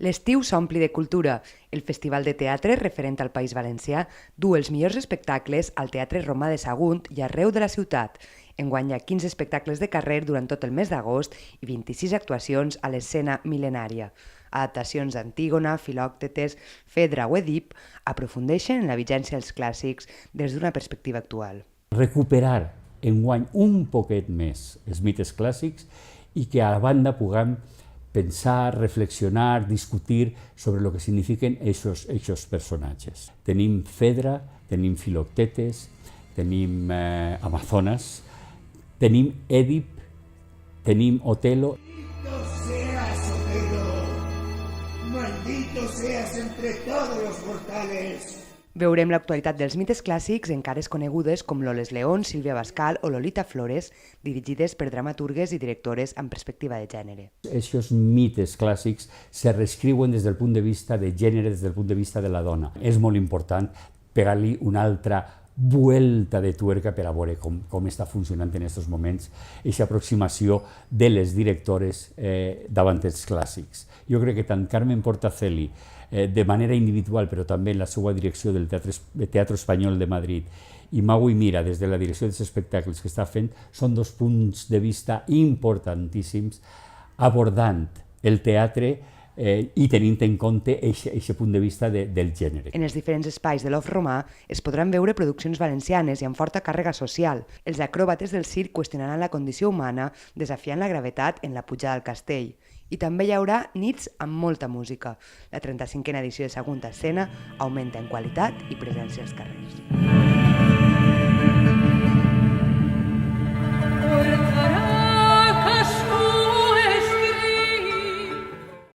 L'estiu s'ompli de cultura. El Festival de Teatre, referent al País Valencià, du els millors espectacles al Teatre Romà de Sagunt i arreu de la ciutat. Enguany hi ha 15 espectacles de carrer durant tot el mes d'agost i 26 actuacions a l'escena mil·lenària. Adaptacions d'Antígona, Filòctetes, Fedra o Edip aprofundeixen en la vigència dels clàssics des d'una perspectiva actual. Recuperar enguany un poquet més els mites clàssics i que a la banda puguem pensar, reflexionar, discutir sobre el que signifiquen aquests personatges. Tenim Fedra, tenim Filoctetes, tenim Amazones, tenim Èdip, tenim Otelo. Maldito seas, Otelo, maldito seas entre todos los mortales. Veurem l'actualitat dels mites clàssics en cares conegudes com Loles León, Sílvia Bascal o Lolita Flores, dirigides per dramaturgues i directores amb perspectiva de gènere. Aquests mites clàssics se reescriuen des del punt de vista de gènere, des del punt de vista de la dona. És molt important pegar-li una altra vuelta de tuerca per a veure com està funcionant en aquests moments aquesta aproximació de les directores davant els clàssics. Jo crec que tant Carmen Portaceli, de manera individual, però també en la seva direcció del Teatre Espanyol de Madrid, i Magui Mira, des de la direcció dels espectacles que està fent, són dos punts de vista importantíssims abordant el teatre i tenint en compte aquest punt de vista del gènere. En els diferents espais de l'Off Romà es podran veure produccions valencianes i amb forta càrrega social. Els acròbates del circ qüestionaran la condició humana, desafiant la gravetat en la pujada al castell. I també hi haurà nits amb molta música. La 35a edició de Sagunt Escena augmenta en qualitat i presència als carrers.